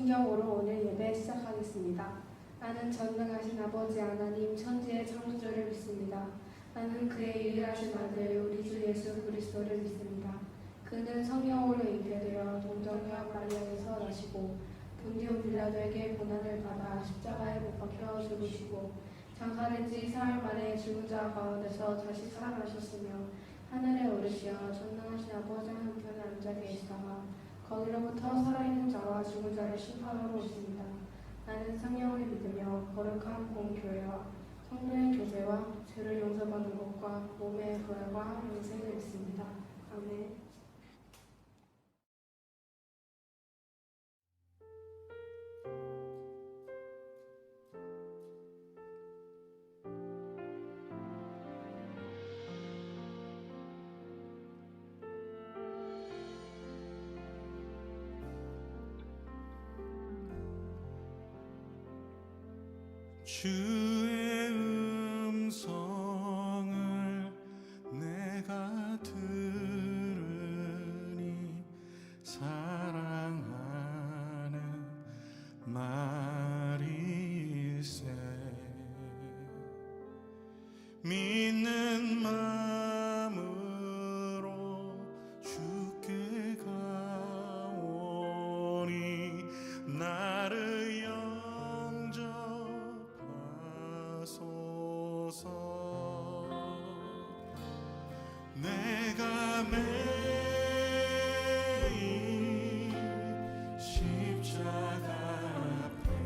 성경으로 오늘 예배 시작하겠습니다. 나는 전능하신 아버지 하나님 천지의 창조주를 믿습니다. 나는 그의 유일하신 아들 우리 주 예수 그리스도를 믿습니다. 그는 성령으로 잉태되어 동정녀 마리아에서 나시고 본디오 빌라도에게 고난을 받아 십자가에 못 박혀 죽으시고 장사된 지 사흘 만에 죽은 자 가운데서 다시 살아나셨으며 하늘에 오르시어 전능하신 아버지 한편에 앉아 계시다가 거기로부터 살아있는 자와 죽은 자를 심판하러 오십니다. 나는 성령을 믿으며 거룩한 공교회와 성도의 교제와 죄를 용서받는 것과 몸의 부활과 영생을 믿습니다. 아멘. 주의 음성을 내가 들으니 사랑하는 말일세 믿는 마음으로 주께 가오니 나를 내가 매일 십자가 앞에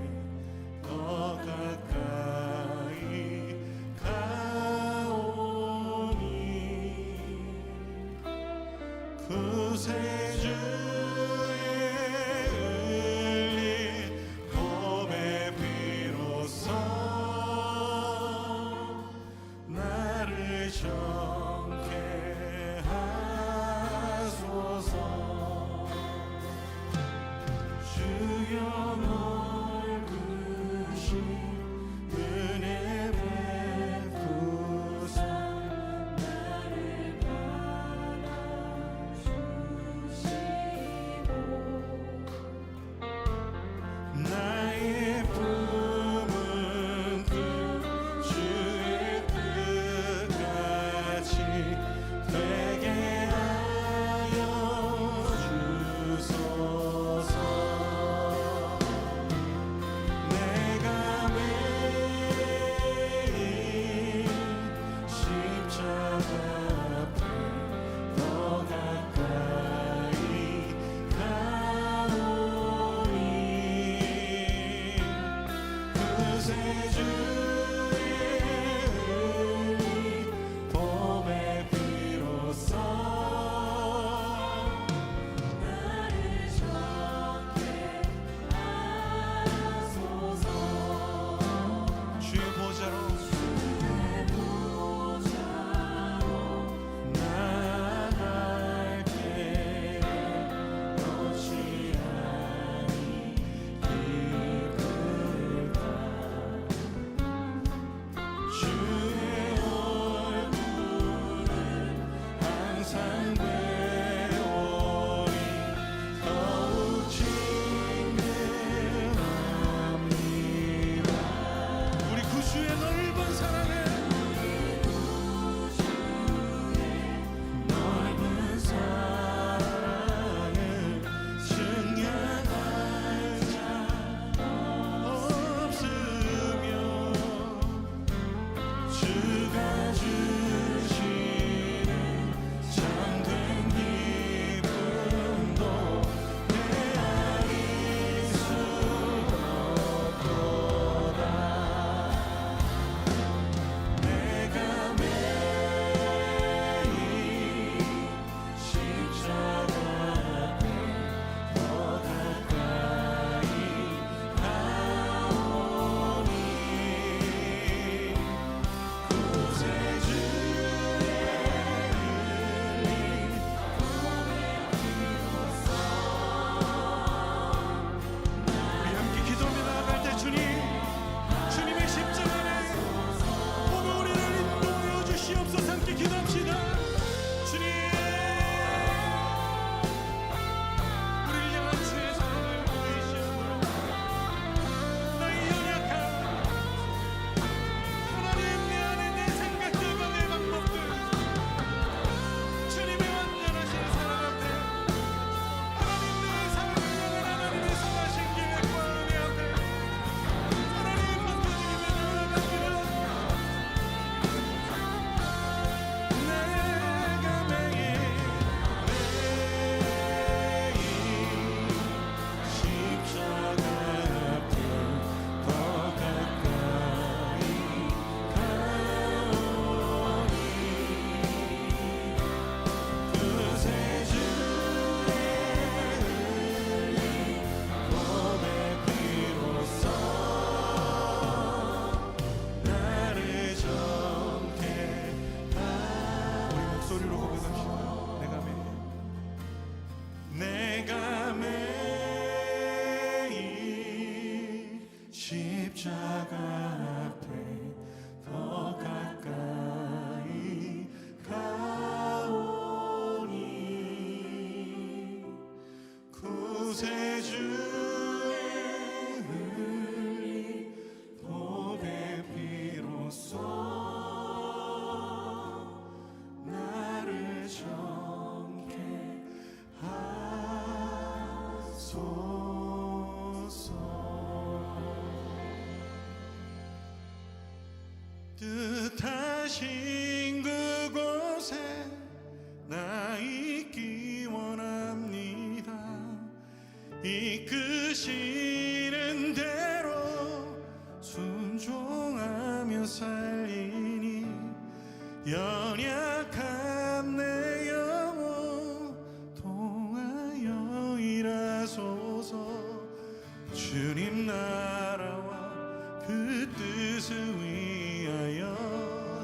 주님 나라와 그 뜻을 위하여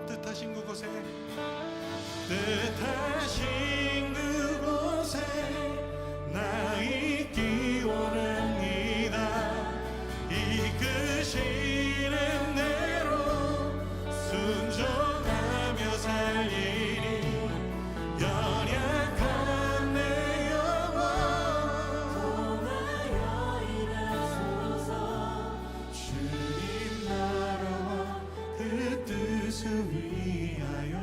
뜻하신 그곳에 나 있기 원합니다. 이끄시는 대로 순종하며 살리니 연약한 내 영혼 통하여 일하소서. 주님 나라와 그 뜻을 위하여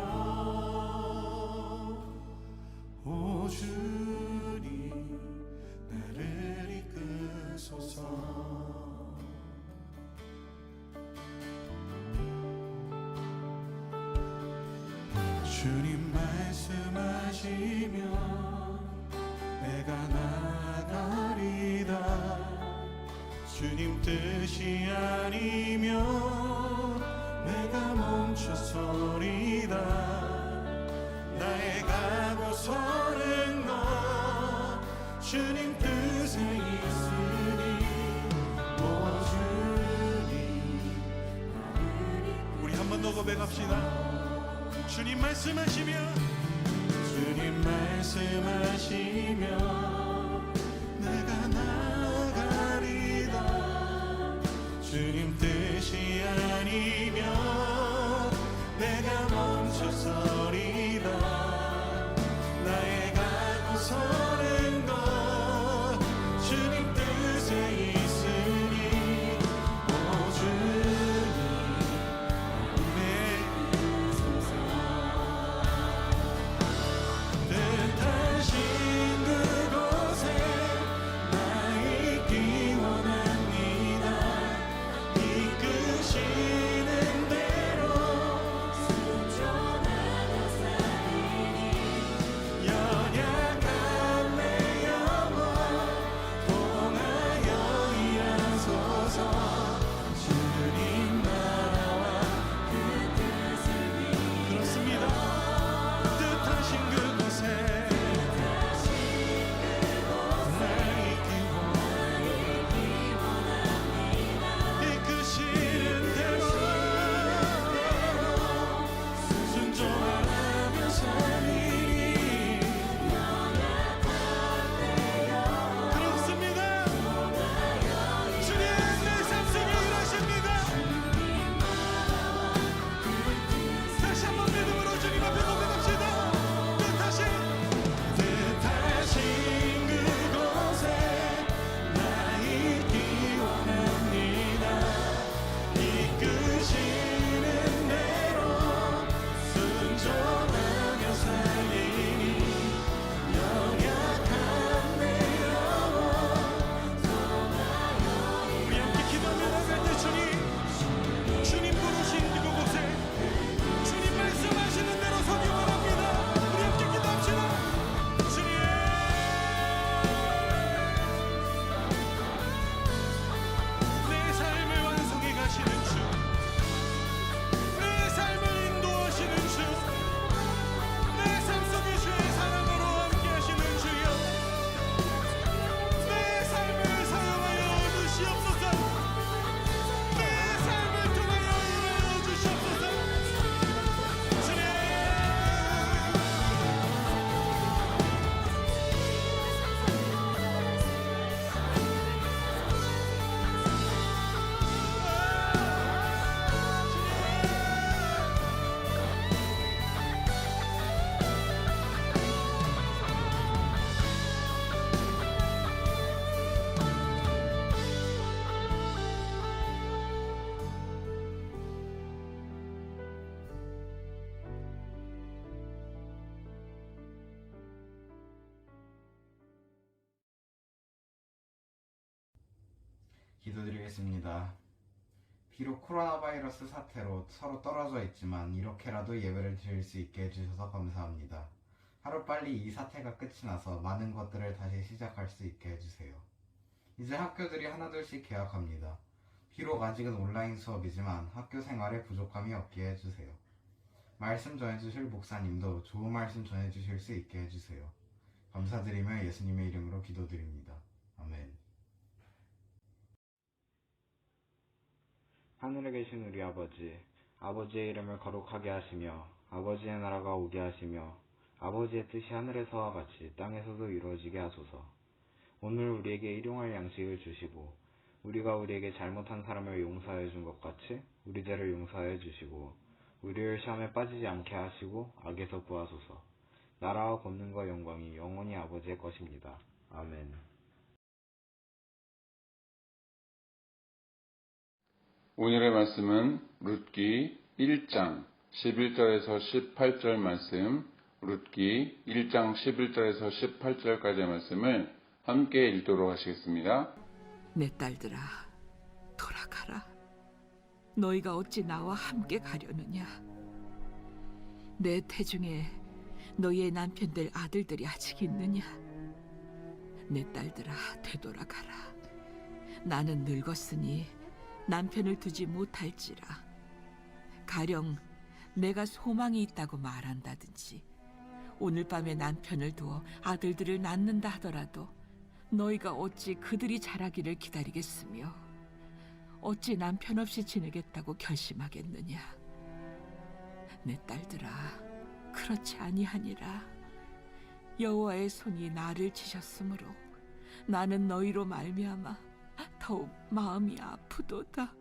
오 주님 나를 이끄소서. 주님 말씀하시면 내가 나아가리다. 주님 뜻이 아니면 내가 멈춰서리다. 나의 가고서는 너 주님 뜻에 있으니 오 주님 우리 한 번 더 고백합시다. 주님 말씀하시면 내가 나아가리다. 주님 뜻이 아니면 내가 멈춰서리다. 나의 가고서는 것 주님 뜻에 있으니 오 주님 내 뜻하신 그곳에 나 있기 원합니다. 이끄시는 대로 순종하며 살리니 연약한 내 영혼 통하여 일하소서. 주님 나라와 그 뜻을 위해 그렇습니다. 뜻하신 그곳에 나 있기 원합니다. 이끄시는 대로 순종하며 살리니 그렇습니다. 주님 내 삶 속에 일하십니다. 다시 한번 믿음으로 주님 앞에 고백합시다. 뜻하신 그곳에 나 있기 원합니다. 이끄시는 대로 순종하며 살리니 연약한 내 영혼 우리 함께 기도하며 나갈 때 주님 부르신 그곳에 주님 말씀하시는 대로 서기 원합니다. 우리 함께 기도합시다. 주님 내 삶을 완성해 가시는 주, 내 삶을 인도하시는 주, 내 삶 속에 주의 사랑으로 함께 하시는 주여, 내 삶을 사용하여 주시옵소서. 내 삶을 통하여 일하여 주시옵소서. 주님 기도드리겠습니다. 비록 코로나 바이러스 사태로 서로 떨어져 있지만 이렇게라도 예배를 드릴 수 있게 해주셔서 감사합니다. 하루빨리 이 사태가 끝이 나서 많은 것들을 다시 시작할 수 있게 해주세요. 이제 학교들이 하나둘씩 개학합니다. 비록 아직은 온라인 수업이지만 학교 생활에 부족함이 없게 해주세요. 말씀 전해주실 목사님도 좋은 말씀 전해주실 수 있게 해주세요. 감사드리며 예수님의 이름으로 기도드립니다. 아멘. 하늘에 계신 우리 아버지, 아버지의 이름을 거룩하게 하시며 아버지의 나라가 오게 하시며 아버지의 뜻이 하늘에서와 같이 땅에서도 이루어지게 하소서. 오늘 우리에게 일용할 양식을 주시고 우리가 우리에게 잘못한 사람을 용서해 준 것 같이 우리 죄를 용서해 주시고 우리를 시험에 빠지지 않게 하시고 악에서 구하소서. 나라와 권능과 영광이 영원히 아버지의 것입니다. 아멘. 오늘의 말씀은 룻기 1장 11절에서 18절 말씀, 룻기 1장 11절에서 18절까지의 말씀을 함께 읽도록 하시겠습니다. 내 딸들아, 돌아가라. 너희가 어찌 나와 함께 가려느냐? 내 태중에 너희의 남편들 아들들이 아직 있느냐? 내 딸들아, 되돌아가라. 나는 늙었으니 남편을 두지 못할지라. 가령 내가 소망이 있다고 말한다든지 오늘 밤에 남편을 두어 아들들을 낳는다 하더라도 너희가 어찌 그들이 자라기를 기다리겠으며 어찌 남편 없이 지내겠다고 결심하겠느냐? 내 딸들아, 그렇지 아니하니라. 여호와의 손이 나를 치셨으므로 나는 너희로 말미암아 더욱 마음이 아프도다.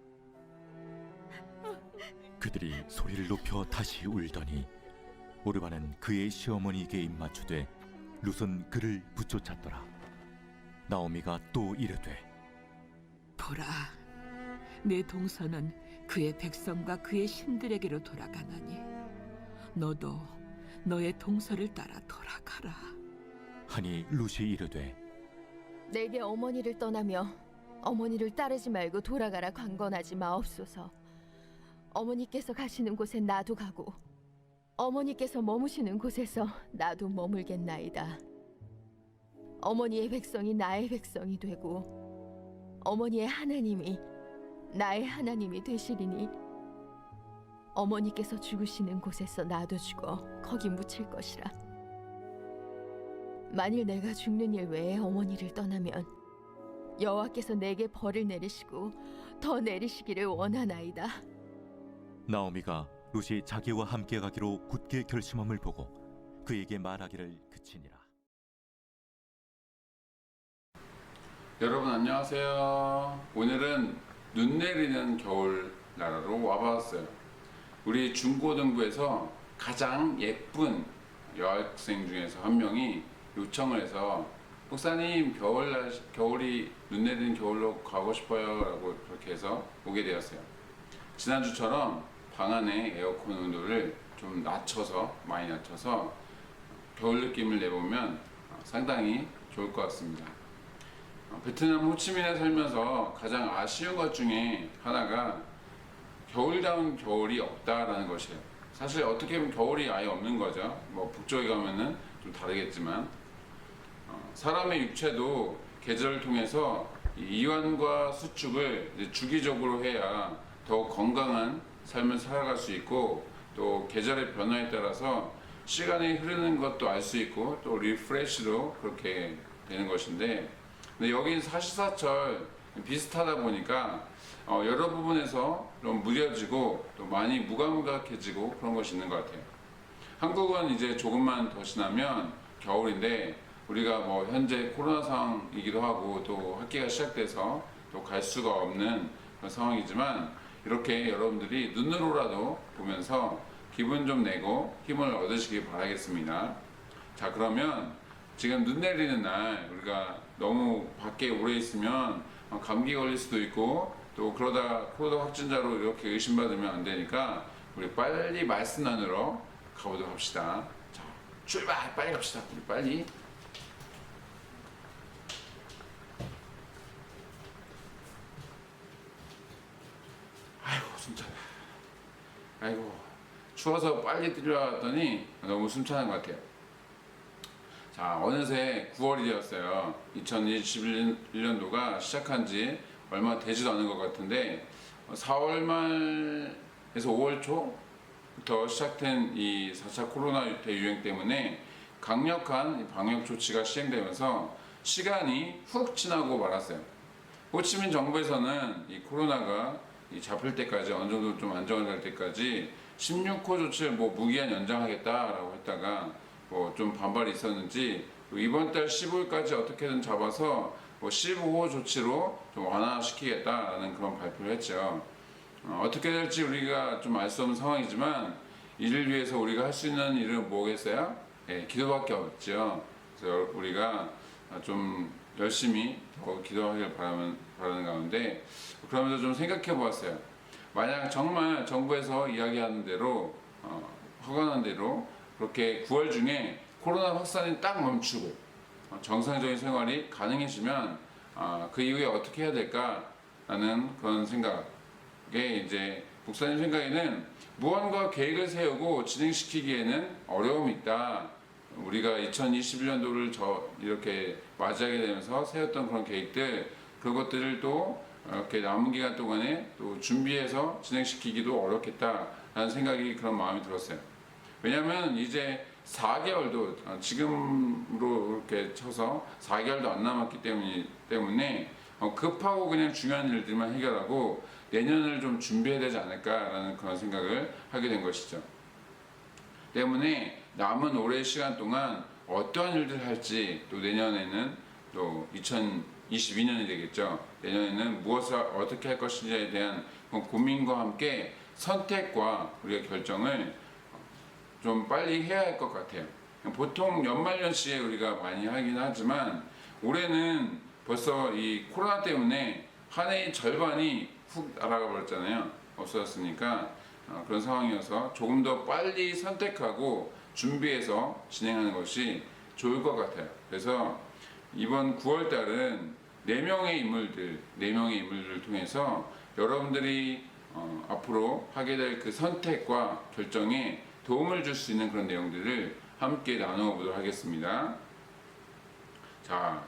그들이 소리를 높여 다시 울더니 오르바는 그의 시어머니에게 입맞추되 룻은 그를 붙쫓았더라. 나오미가 또 이르되 보라, 내 동서는 그의 백성과 그의 신들에게로 돌아가나니 너도 너의 동서를 따라 돌아가라. 하니 룻이 이르되 내게 어머니를 떠나며 어머니를 따르지 말고 돌아가라 강건하지 마옵소서. 어머니께서 가시는 곳에 나도 가고 어머니께서 머무시는 곳에서 나도 머물겠나이다. 어머니의 백성이 나의 백성이 되고 어머니의 하나님이 나의 하나님이 되시리니 어머니께서 죽으시는 곳에서 나도 죽어 거기 묻힐 것이라. 만일 내가 죽는 일 외에 어머니를 떠나면 여호와께서 내게 벌을 내리시고 더 내리시기를 원하나이다. 나오미가 룻이 자기와 함께 가기로 굳게 결심함을 보고 그에게 말하기를 그치니라. 여러분 안녕하세요. 오늘은 눈 내리는 겨울 나라로 와봤어요. 우리 중고등부에서 가장 예쁜 여학생 중에서 한 명이 요청을 해서 목사님 겨울이 눈 내리는 겨울로 가고 싶어요 라고 그렇게 해서 오게 되었어요. 지난주처럼 방 안에 에어컨 온도를 좀 많이 낮춰서 겨울 느낌을 내보면 상당히 좋을 것 같습니다. 베트남 호치민에 살면서 가장 아쉬운 것 중에 하나가 겨울다운 겨울이 없다라는 것이에요. 사실 어떻게 보면 겨울이 아예 없는 거죠. 뭐 북쪽에 가면은 좀 다르겠지만 사람의 육체도 계절을 통해서 이완과 수축을 이제 주기적으로 해야 더 건강한 삶을 살아갈 수 있고 또 계절의 변화에 따라서 시간이 흐르는 것도 알 수 있고 또 리프레시도 그렇게 되는 것인데 근데 여긴 사시사철 비슷하다 보니까 여러 부분에서 좀 무뎌지고 또 많이 무감각해지고 그런 것이 있는 것 같아요. 한국은 이제 조금만 더 지나면 겨울인데 우리가 뭐 현재 코로나 상황이기도 하고 또 학기가 시작돼서 또 갈 수가 없는 그런 상황이지만 이렇게 여러분들이 눈으로라도 보면서 기분 좀 내고 힘을 얻으시기 바라겠습니다. 자, 그러면 지금 눈 내리는 날 우리가 너무 밖에 오래 있으면 감기 걸릴 수도 있고 또 그러다 코로나 확진자로 이렇게 의심받으면 안 되니까 우리 빨리 말씀 나누러 가보도록 합시다. 자, 출발! 빨리 갑시다. 우리 빨리. 아이고 숨차네. 아이고 추워서 빨리 뛰어왔더니 너무 숨차는 것 같아요. 자, 어느새 9월이 되었어요. 2021년도가 시작한 지 얼마 되지도 않은 것 같은데 4월 말에서 5월 초부터 시작된 이 4차 코로나 대유행 때문에 강력한 방역 조치가 시행되면서 시간이 훅 지나고 말았어요. 호치민 정부에서는 이 코로나가 이 잡힐 때까지 어느 정도 좀 안정될 때까지 16호 조치를 뭐 무기한 연장하겠다라고 했다가 뭐 좀 반발이 있었는지 이번 달 15일까지 어떻게든 잡아서 뭐 15호 조치로 좀 완화시키겠다라는 그런 발표를 했죠. 어떻게 될지 우리가 좀 알 수 없는 상황이지만 이를 위해서 우리가 할 수 있는 일은 뭐겠어요? 예, 기도밖에 없죠. 그래서 우리가 좀 열심히 더 기도하길 바라는 가운데 그러면서 좀 생각해 보았어요. 만약 정말 정부에서 이야기하는 대로 허가하는 대로 그렇게 9월 중에 코로나 확산이 딱 멈추고 정상적인 생활이 가능해지면 그 이후에 어떻게 해야 될까라는 그런 생각에 이제 목사님 생각에는 무언가 계획을 세우고 진행시키기에는 어려움이 있다. 우리가 2021년도를 이렇게 맞이하게 되면서 세웠던 그런 계획들, 그것들을 또 이렇게 남은 기간 동안에 또 준비해서 진행시키기도 어렵겠다라는 생각이 그런 마음이 들었어요. 왜냐하면 이제 4개월도 지금으로 이렇게 쳐서 4개월도 안 남았기 때문에 급하고 그냥 중요한 일들만 해결하고 내년을 좀 준비해야 되지 않을까라는 그런 생각을 하게 된 것이죠. 때문에 남은 올해 시간 동안 어떠한 일들을 할지 또 내년에는 또 2022년이 되겠죠. 내년에는 무엇을 어떻게 할 것인지에 대한 고민과 함께 선택과 우리의 결정을 좀 빨리 해야 할 것 같아요. 보통 연말연시에 우리가 많이 하긴 하지만 올해는 벌써 이 코로나 때문에 한 해의 절반이 훅 날아가 버렸잖아요. 없어졌으니까 그런 상황이어서 조금 더 빨리 선택하고 준비해서 진행하는 것이 좋을 것 같아요. 그래서 이번 9월 달은 4명의 인물들을 통해서 여러분들이 앞으로 하게 될 그 선택과 결정에 도움을 줄 수 있는 그런 내용들을 함께 나누어 보도록 하겠습니다. 자,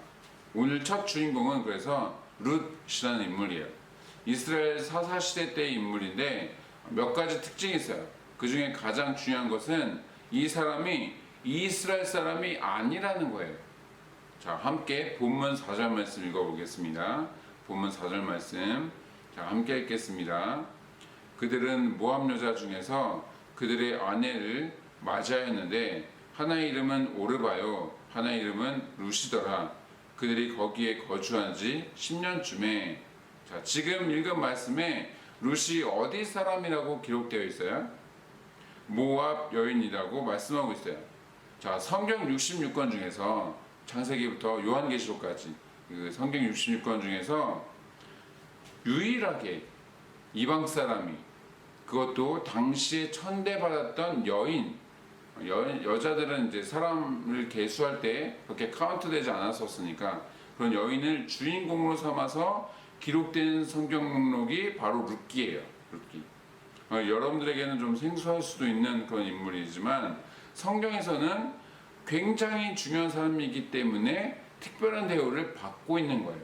오늘 첫 주인공은 그래서 룻이라는 인물이에요. 이스라엘 사사시대 때의 인물인데 몇 가지 특징이 있어요. 그 중에 가장 중요한 것은 이 사람이 이스라엘 사람이 아니라는 거예요. 자, 함께 본문 4절 말씀 읽어보겠습니다. 본문 4절 말씀. 자, 함께 읽겠습니다. 그들은 모압 여자 중에서 그들의 아내를 맞이하였는데 하나의 이름은 오르바요 하나의 이름은 루시더라. 그들이 거기에 거주한 지 10년쯤에 자, 지금 읽은 말씀에 룻이 어디 사람이라고 기록되어 있어요? 모압 여인이라고 말씀하고 있어요. 자, 성경 66권 중에서 창세기부터 요한계시록까지 그 성경 66권 중에서 유일하게 이방 사람이 그것도 당시에 천대받았던 여자들은 이제 사람을 계수할 때 그렇게 카운트되지 않았었으니까 그런 여인을 주인공으로 삼아서 기록된 성경 목록이 바로 룻기예요. 룻기. 여러분들에게는 좀 생소할 수도 있는 그런 인물이지만 성경에서는 굉장히 중요한 사람이기 때문에 특별한 대우를 받고 있는 거예요.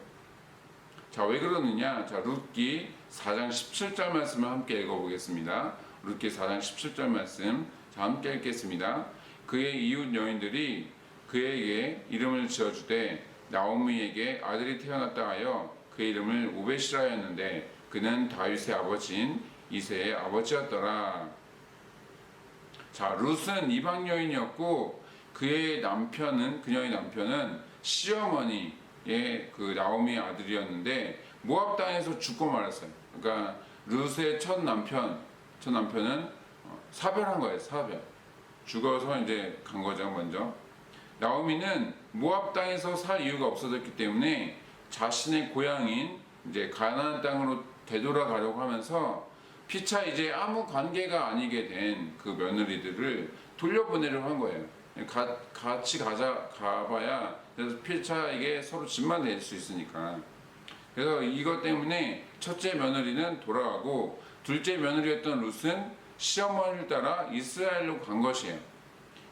자, 왜 그러느냐? 자, 룻기 4장 17절 말씀을 함께 읽어보겠습니다. 룻기 4장 17절 말씀. 자, 함께 읽겠습니다. 그의 이웃 여인들이 그에게 이름을 지어주되 나오미에게 아들이 태어났다 하여 그의 이름을 오벳이라 하였는데 그는 다윗의 아버지인 이새의 아버지였더라. 자, 룻은 이방 여인이었고 그녀의 남편은 시어머니의 그 나오미의 아들이었는데 모압 땅에서 죽고 말았어요. 그러니까 룻의 첫 남편은 사별한 거예요. 사별. 죽어서 이제 간 거죠, 먼저. 나오미는 모압 땅에서 살 이유가 없어졌기 때문에 자신의 고향인 이제 가나안 땅으로 되돌아가려고 하면서 피차 이제 아무 관계가 아니게 된 그 며느리들을 돌려보내려고 한 거예요. 같이 가봐야 그래서 피차 이게 서로 집만 될 수 있으니까. 그래서 이것 때문에 첫째 며느리는 돌아가고 둘째 며느리였던 룻은 시어머니를 따라 이스라엘로 간 것이에요.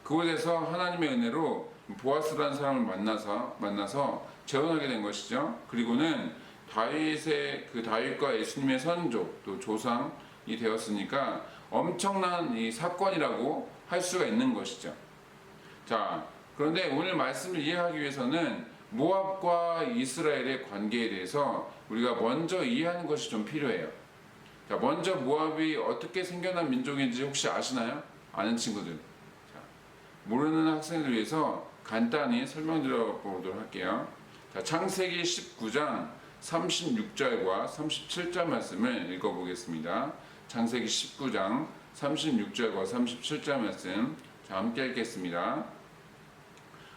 그곳에서 하나님의 은혜로 보아스라는 사람을 만나서 재혼하게 된 것이죠. 그리고는 다윗과 예수님의 선조 또 조상이 되었으니까 엄청난 이 사건이라고 할 수가 있는 것이죠. 자, 그런데 오늘 말씀을 이해하기 위해서는 모압과 이스라엘의 관계에 대해서 우리가 먼저 이해하는 것이 좀 필요해요. 자, 먼저 모압이 어떻게 생겨난 민족인지 혹시 아시나요? 아는 친구들. 자, 모르는 학생들 위해서 간단히 설명드려 보도록 할게요. 자, 창세기 19장 36절과 37절 말씀을 읽어보겠습니다. 창세기 19장 36절과 37절 말씀, 자, 함께 읽겠습니다.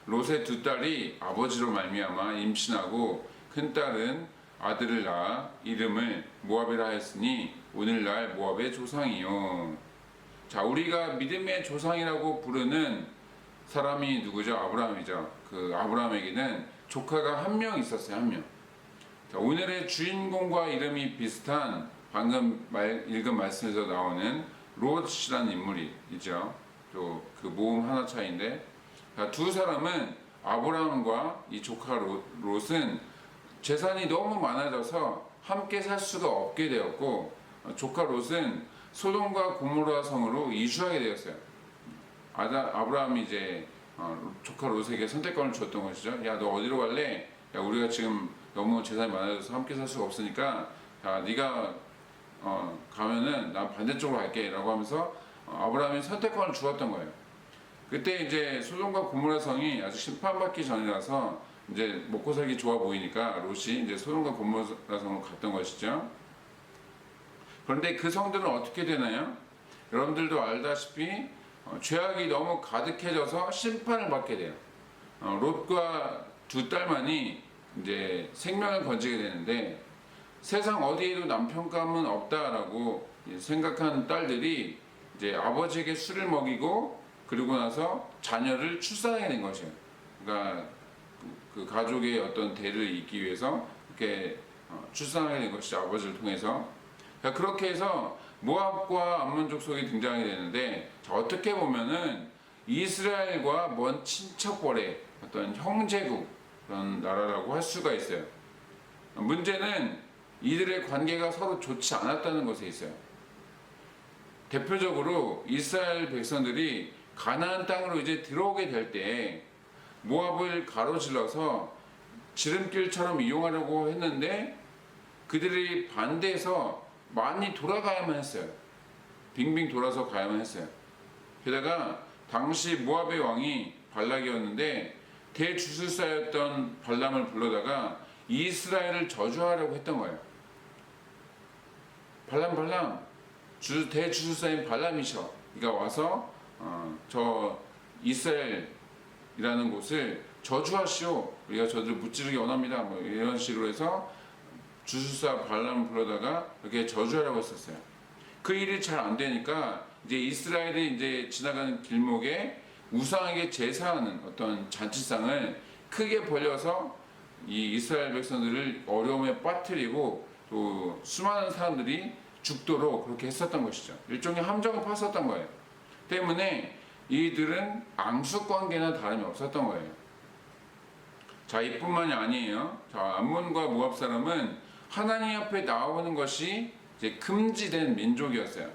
롯의 두 딸이 아버지로 말미암아 임신하고 큰 딸은 아들을 낳아 이름을 모압이라 하였으니 오늘날 모압의 조상이요. 자, 우리가 믿음의 조상이라고 부르는 사람이 누구죠? 아브라함이죠. 그 아브라함에게는 조카가 한 명 있었어요. 한 명. 자, 오늘의 주인공과 이름이 비슷한 방금 읽은 말씀에서 나오는 롯이라는 인물이 있죠. 또 그 모음 하나 차이인데, 자, 두 사람은 아브라함과 이 조카 롯은 재산이 너무 많아져서 함께 살 수가 없게 되었고, 조카 롯은 소돔과 고모라 성으로 이주하게 되었어요. 아브라함이 이제 조카 롯에게 선택권을 줬던 것이죠. 야, 너 어디로 갈래? 야, 우리가 지금 너무 재산이 많아져서 함께 살 수가 없으니까, 자, 네가 가면은 난 반대쪽으로 갈게라고 하면서 아브라함이 선택권을 주었던 거예요. 그때 이제 소돔과 고모라 성이 아직 심판받기 전이라서 이제 먹고 살기 좋아 보이니까 롯이 이제 소돔과 고모라 성으로 갔던 것이죠. 그런데 그 성들은 어떻게 되나요? 여러분들도 알다시피 죄악이 너무 가득해져서 심판을 받게 돼요. 롯과 두 딸만이 이제 생명을 건지게 되는데, 세상 어디에도 남편감은 없다라고 생각한 딸들이 이제 아버지에게 술을 먹이고 그리고 나서 자녀를 출산하게 된 것이에요. 그러니까 그 가족의 어떤 대를 잇기 위해서 이렇게 출산하게 된 것이죠. 아버지를 통해서. 그러니까 그렇게 해서 모압과 암몬 족속이 등장하게 되는데, 자, 어떻게 보면은 이스라엘과 먼 친척벌의 어떤 형제국 그런 나라라고 할 수가 있어요. 문제는 이들의 관계가 서로 좋지 않았다는 것에 있어요. 대표적으로 이스라엘 백성들이 가나안 땅으로 이제 들어오게 될 때 모압을 가로질러서 지름길처럼 이용하려고 했는데 그들이 반대해서 많이 돌아가야만 했어요. 빙빙 돌아서 가야만 했어요. 게다가 당시 모압의 왕이 발락이었는데 대주술사였던 발람을 불러다가 이스라엘을 저주하려고 했던 거예요. 발람, 대주술사인 발람이셔. 네가 와서 저 이스라엘이라는 곳을 저주하시오. 우리가 저들을 무찌르기 원합니다. 뭐 이런 식으로 해서 주술사 발람을 불러다가 이렇게 저주하라고 했었어요. 그 일이 잘 안 되니까 이제 이스라엘이 이제 지나가는 길목에 우상에게 제사하는 어떤 잔치상을 크게 벌려서 이 이스라엘 백성들을 어려움에 빠뜨리고 또 수많은 사람들이 죽도록 그렇게 했었던 것이죠. 일종의 함정을 팠었던 거예요. 때문에 이들은 앙숙 관계나 다름이 없었던 거예요. 자, 이뿐만이 아니에요. 자, 암몬과 모압 사람은 하나님 앞에 나오는 것이 이제 금지된 민족이었어요.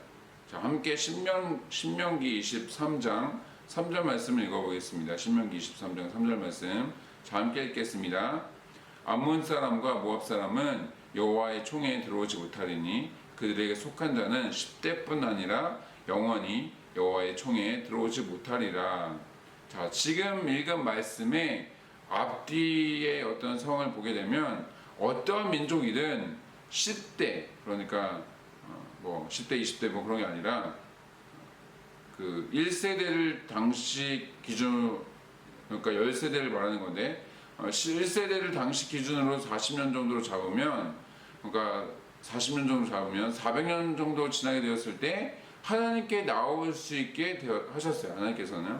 자, 함께 신명기 23장 3절 말씀을 읽어보겠습니다. 신명기 23장 3절 말씀, 자, 함께 읽겠습니다. 암몬 사람과 모압 사람은 여호와의 총에 들어오지 못하리니 그들에게 속한 자는 10대뿐 아니라 영원히 여호와의 총에 들어오지 못하리라. 자, 지금 읽은 말씀의 앞뒤의 어떤 상황을 보게 되면 어떠한 민족이든 10대, 그러니까 뭐 10대, 20대 뭐 그런 게 아니라 그 1세대를 당시 기준으로, 그러니까 10세대를 말하는 건데 1세대를 당시 기준으로 40년 정도로 잡으면, 그러니까 40년 정도 잡으면 400년 정도 지나게 되었을 때 하나님께 나올 수 있게 하셨어요. 하나님께서는.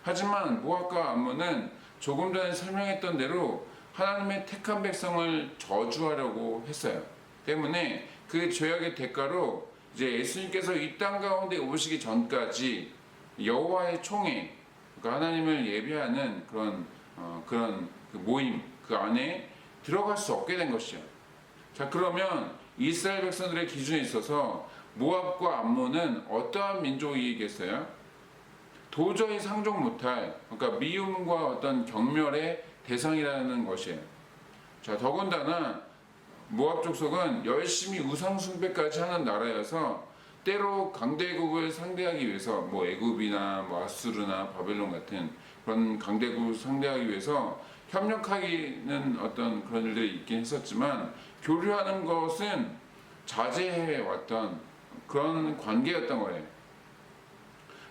하지만 모압과 암몬은 조금 전에 설명했던 대로 하나님의 택한 백성을 저주하려고 했어요. 때문에 그 죄악의 대가로 이제 예수님께서 이 땅 가운데 오시기 전까지 여호와의 총회, 그러니까 하나님을 예배하는 그런 그 모임 그 안에 들어갈 수 없게 된 것이죠. 자, 그러면 이스라엘 백성들의 기준에 있어서 모압과 암몬은 어떠한 민족이겠어요? 도저히 상종 못할, 그러니까 미움과 어떤 경멸의 대상이라는 것이에요. 자, 더군다나 모압 족속은 열심히 우상 숭배까지 하는 나라여서 때로 강대국을 상대하기 위해서 뭐 애굽이나 뭐 아수르나 바벨론 같은 그런 강대국을 상대하기 위해서 협력하기는 어떤 그런 일들이 있긴 했었지만 교류하는 것은 자제해 왔던 그런 관계였던 거예요.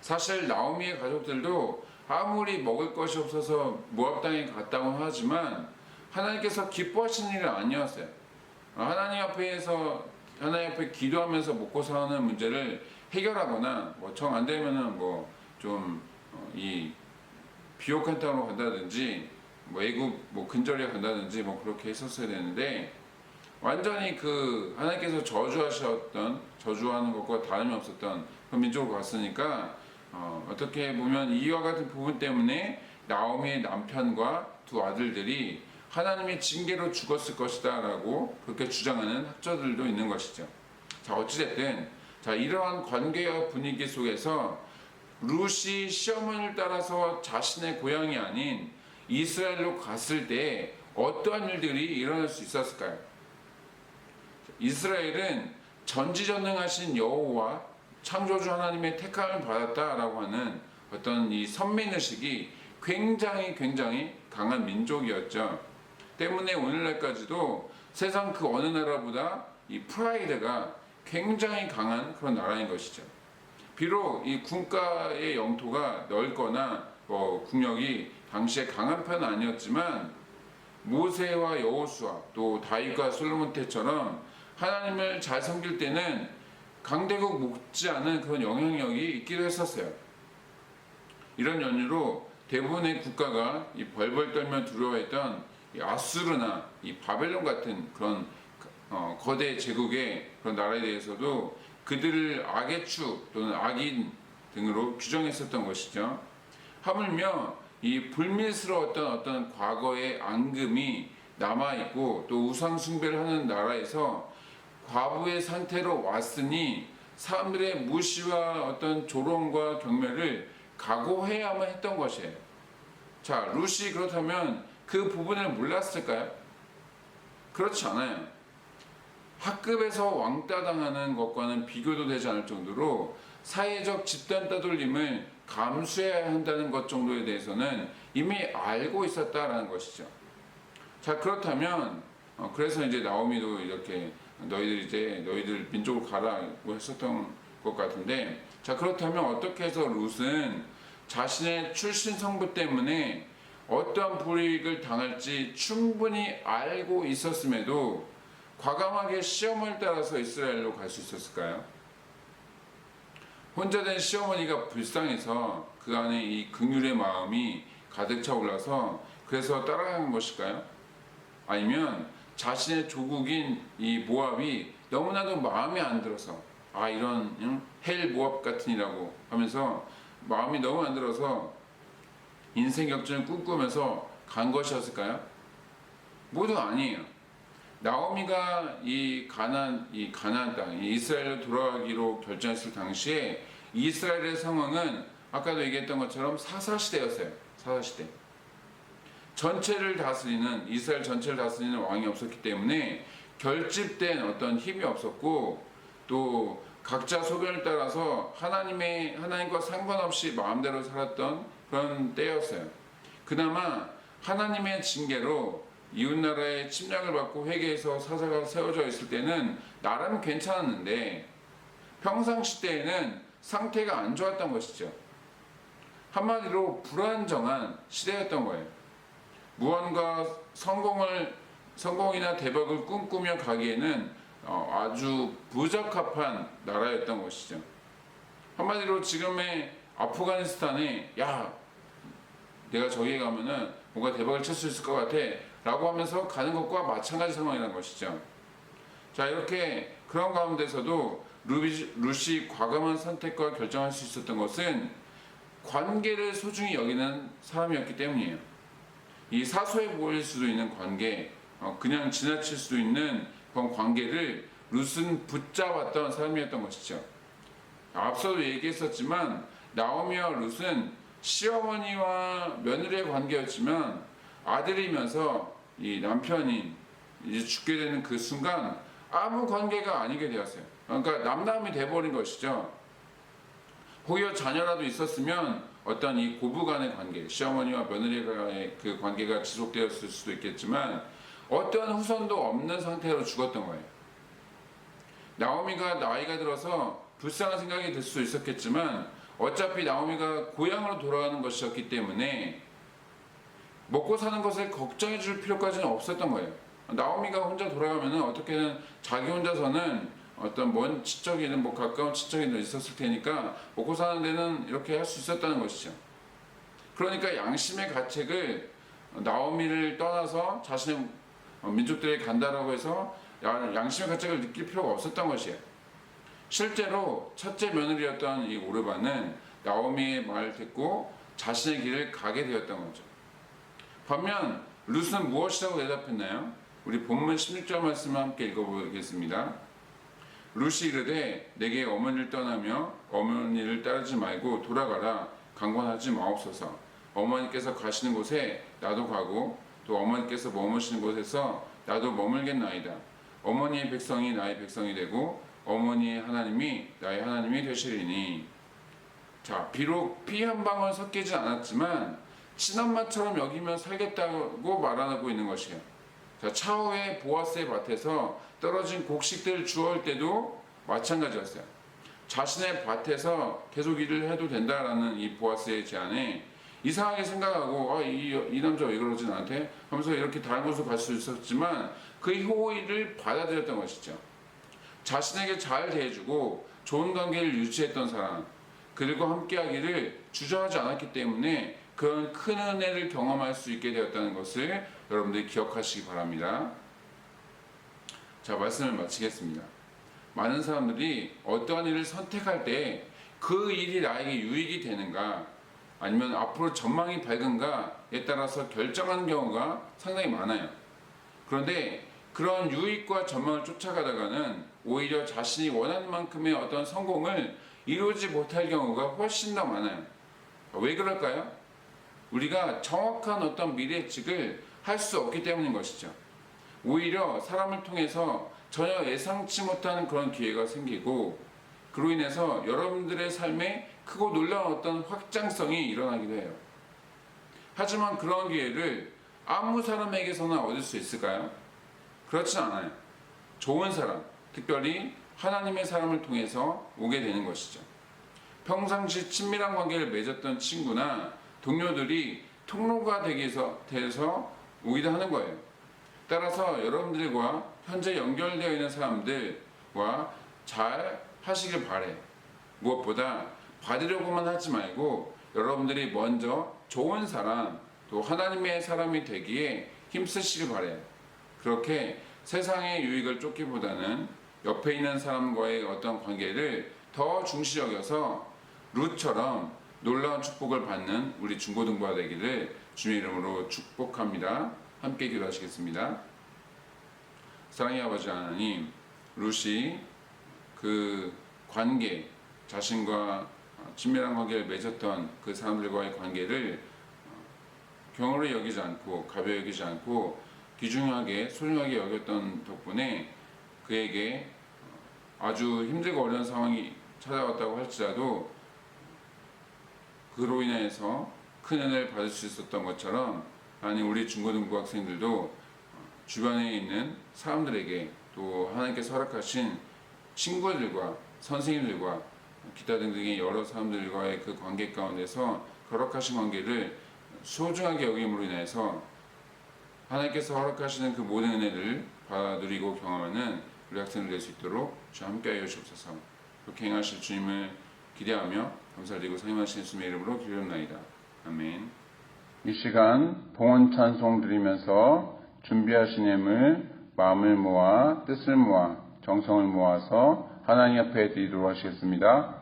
사실 나오미의 가족들도 아무리 먹을 것이 없어서 모압 땅에 갔다고 하지만 하나님께서 기뻐하시는 일은 아니었어요. 하나님 앞에 기도하면서 먹고 사는 문제를 해결하거나 뭐 정 안 되면은 뭐 좀 이 비옥한 땅으로 간다든지 뭐 애굽 뭐 근절에 간다든지 뭐 그렇게 했었어야 되는데 완전히 그 하나님께서 저주하는 것과 다름이 없었던 그 민족으로 갔으니까 어떻게 보면 이와 같은 부분 때문에 나오미의 남편과 두 아들들이 하나님의 징계로 죽었을 것이다 라고 그렇게 주장하는 학자들도 있는 것이죠. 자, 어찌됐든 자, 이러한 관계와 분위기 속에서 룻이 시어머니를 따라서 자신의 고향이 아닌 이스라엘로 갔을 때 어떠한 일들이 일어날 수 있었을까요? 이스라엘은 전지전능하신 여호와 창조주 하나님의 택함을 받았다라고 하는 어떤 이 선민의식이 굉장히 강한 민족이었죠. 때문에 오늘날까지도 세상 그 어느 나라보다 이 프라이드가 굉장히 강한 그런 나라인 것이죠. 비록 이 국가의 영토가 넓거나 국력이 당시에 강한 편은 아니었지만 모세와 여호수아 또 다윗과 솔로몬 때처럼 하나님을 잘 섬길 때는 강대국 못지않은 그런 영향력이 있기도 했었어요. 이런 연유로 대부분의 국가가 이 벌벌 떨며 두려워했던 이 아수르나 이 바벨론 같은 그런 거대 제국의 그런 나라에 대해서도 그들을 악의 추 또는 악인 등으로 규정했었던 것이죠. 하물며 이 불밀스러웠던 어떤 과거의 앙금이 남아있고 또 우상 숭배를 하는 나라에서 과부의 상태로 왔으니 사람들의 무시와 어떤 조롱과 경멸을 각오해야만 했던 것이에요. 자, 룻이 그렇다면 그 부분을 몰랐을까요? 그렇지 않아요. 학급에서 왕따 당하는 것과는 비교도 되지 않을 정도로 사회적 집단 따돌림을 감수해야 한다는 것 정도에 대해서는 이미 알고 있었다라는 것이죠. 자, 그렇다면 그래서 이제 나오미도 이렇게 너희들 민족으로 가라고 했었던 것 같은데, 자, 그렇다면 어떻게 해서 룻은 자신의 출신 성부 때문에 어떠한 불이익을 당할지 충분히 알고 있었음에도 과감하게 시어머니를 따라서 이스라엘로 갈 수 있었을까요? 혼자 된 시어머니가 불쌍해서 그 안에 이 긍휼의 마음이 가득 차 올라서 그래서 따라간 것일까요? 아니면 자신의 조국인 이 모압이 너무나도 마음에 안 들어서 이런 헬 모압 같으니라고 하면서 마음이 너무 안 들어서 인생 역전을 꿈꾸면서 간 것이었을까요? 모두 아니에요. 나오미가 이 가나안 땅, 이스라엘로 돌아가기로 결정했을 당시에 이스라엘의 상황은 아까도 얘기했던 것처럼 사사시대였어요. 사사시대. 이스라엘 전체를 다스리는 왕이 없었기 때문에 결집된 어떤 힘이 없었고 또 각자 소견을 따라서 하나님과 상관없이 마음대로 살았던 그런 때였어요. 그나마 하나님의 징계로 이웃나라의 침략을 받고 회개해서 사사가 세워져 있을 때는 나름 괜찮았는데 평상시대에는 상태가 안 좋았던 것이죠. 한마디로 불안정한 시대였던 거예요. 무언가 성공이나 대박을 꿈꾸며 가기에는 아주 부적합한 나라였던 것이죠. 한마디로 지금의 아프가니스탄에 내가 저기에 가면은 뭔가 대박을 칠 수 있을 것 같아 라고 하면서 가는 것과 마찬가지 상황이라는 것이죠. 자, 이렇게 그런 가운데서도 룻이 과감한 선택과 결정할 수 있었던 것은 관계를 소중히 여기는 사람이었기 때문이에요. 이 사소해 보일 수도 있는 관계, 그냥 지나칠 수도 있는 그런 관계를 룻은 붙잡았던 사람이었던 것이죠. 앞서도 얘기했었지만 나오미와 룻은 시어머니와 며느리의 관계였지만 아들이면서 이 남편인 이제 죽게 되는 그 순간 아무 관계가 아니게 되었어요. 그러니까 남남이 돼버린 것이죠. 혹여 자녀라도 있었으면 어떤 이 고부 간의 관계, 시어머니와 며느리 간의 그 관계가 지속되었을 수도 있겠지만 어떠한 후손도 없는 상태로 죽었던 거예요. 나오미가 나이가 들어서 불쌍한 생각이 들 수 있었겠지만 어차피 나오미가 고향으로 돌아가는 것이었기 때문에 먹고 사는 것을 걱정해 줄 필요까지는 없었던 거예요. 나오미가 혼자 돌아가면은 어떻게든 자기 혼자서는 어떤 먼 친척이든 뭐 가까운 친척이든 있었을 테니까 먹고 사는 데는 이렇게 할 수 있었다는 것이죠. 그러니까 양심의 가책을 나오미를 떠나서 자신의 민족들에게 간다라고 해서 양심의 가책을 느낄 필요가 없었던 것이에요. 실제로 첫째 며느리였던 이 오르반은 나오미의 말을 듣고 자신의 길을 가게 되었던 거죠. 반면 룻은 무엇이라고 대답했나요? 우리 본문 16절 말씀을 함께 읽어보겠습니다. 룻이 이르되 내게 어머니를 떠나며 어머니를 따르지 말고 돌아가라. 강권하지 마옵소서. 어머니께서 가시는 곳에 나도 가고 또 어머니께서 머무시는 곳에서 나도 머물겠나이다. 어머니의 백성이 나의 백성이 되고 어머니의 하나님이 나의 하나님이 되시리니. 자, 비록 피 한 방울 섞이지 않았지만 친엄마처럼 여기며 살겠다고 말하고 있는 것이에요. 자, 차후에 보아스의 밭에서 떨어진 곡식들 주워올 때도 마찬가지였어요. 자신의 밭에서 계속 일을 해도 된다라는 이 보아스의 제안에 이상하게 생각하고 이 남자 왜 그러지 나한테 하면서 이렇게 다른 곳으로 갈 수 있었지만 그 호의를 받아들였던 것이죠. 자신에게 잘 대해주고 좋은 관계를 유지했던 사람, 그들과 함께하기를 주저하지 않았기 때문에 그런 큰 은혜를 경험할 수 있게 되었다는 것을 여러분들이 기억하시기 바랍니다. 자, 말씀을 마치겠습니다. 많은 사람들이 어떠한 일을 선택할 때 그 일이 나에게 유익이 되는가 아니면 앞으로 전망이 밝은가에 따라서 결정하는 경우가 상당히 많아요. 그런데 그런 유익과 전망을 쫓아가다가는 오히려 자신이 원하는 만큼의 어떤 성공을 이루지 못할 경우가 훨씬 더 많아요. 왜 그럴까요? 우리가 정확한 어떤 미래측을 할 수 없기 때문인 것이죠. 오히려 사람을 통해서 전혀 예상치 못하는 그런 기회가 생기고 그로 인해서 여러분들의 삶에 크고 놀라운 어떤 확장성이 일어나기도 해요. 하지만 그런 기회를 아무 사람에게서나 얻을 수 있을까요? 그렇진 않아요. 좋은 사람, 특별히 하나님의 사람을 통해서 오게 되는 것이죠. 평상시 친밀한 관계를 맺었던 친구나 동료들이 통로가 되기 위해서 오기도 하는 거예요. 따라서 여러분들과 현재 연결되어 있는 사람들과 잘 하시길 바래. 무엇보다 받으려고만 하지 말고 여러분들이 먼저 좋은 사람, 또 하나님의 사람이 되기에 힘쓰시길 바래요. 그렇게 세상의 유익을 쫓기보다는 옆에 있는 사람과의 어떤 관계를 더 중시 여겨서 룻처럼 놀라운 축복을 받는 우리 중고등부가 되기를 주님의 이름으로 축복합니다. 함께 기도하시겠습니다. 사랑의 아버지 하나님, 룻이 그 관계, 자신과 친밀한 관계를 맺었던 그 사람들과의 관계를 경홀히 여기지 않고 가벼이 여기지 않고 귀중하게 소중하게 여겼던 덕분에 그에게 아주 힘들고 어려운 상황이 찾아왔다고 할지라도 그로 인해서 큰 은혜를 받을 수 있었던 것처럼 아니 우리 중고등부 학생들도 주변에 있는 사람들에게 또 하나님께서 허락하신 친구들과 선생님들과 기타 등등의 여러 사람들과의 그 관계 가운데서 허락하신 관계를 소중하게 여김으로 인해서 하나님께서 허락하시는 그 모든 은혜를 받아 누리고 경험하는 우리 학생들 될 수 있도록 주 함께하여 주옵소서. 그렇게 행하실 주님을 기대하며 감사드리고 사임하신 예수님의 이름으로 기도합나이다. 아멘. 이 시간 봉헌 찬송 드리면서 준비하신 예물 마음을 모아 뜻을 모아 정성을 모아서 하나님 앞에 드리도록 하시겠습니다.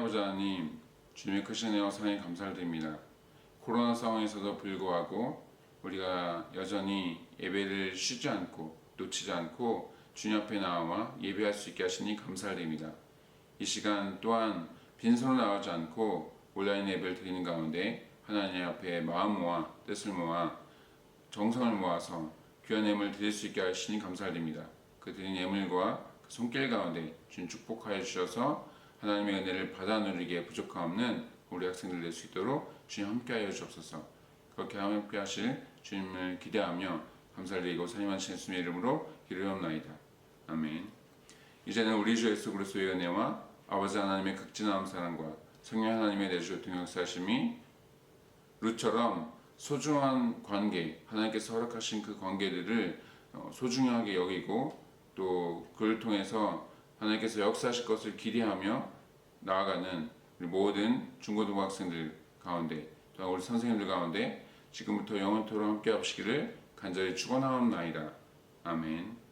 아버지 하나님, 주님의 크신 은혜와 사랑에 감사드립니다. 코로나 상황에서도 불구하고 우리가 여전히 예배를 쉬지 않고 놓치지 않고 주님 앞에 나와 예배할 수 있게 하시니 감사드립니다. 이 시간 또한 빈손으로 나오지 않고 온라인 예배를 드리는 가운데 하나님 앞에 마음 모아 뜻을 모아 정성을 모아서 귀한 예물을 드릴 수 있게 하시니 감사드립니다. 그 드린 예물과 그 손길 가운데 주님 축복하여 주셔서 하나님의 은혜를 받아 누리기에 부족함 없는 우리 학생들 될 수 있도록 주님 함께하여 주옵소서. 그렇게 함께 하실 주님을 기대하며 감사드리고 사님하신 예수님의 이름으로 기도하옵나이다. 아멘. 이제는 우리 주 예수 그리스도의 은혜와 아버지 하나님의 극진한 사랑과 성령 하나님의 내주 동역사심이 룻처럼 소중한 관계, 하나님께서 허락하신 그 관계들을 소중하게 여기고 또 그를 통해서 하나님께서 역사하실 것을 기대하며 나아가는 우리 모든 중고등부 학생들 가운데 또 우리 선생님들 가운데 지금부터 영원토록 함께 하시기를 간절히 축원하옵나이다. 아멘.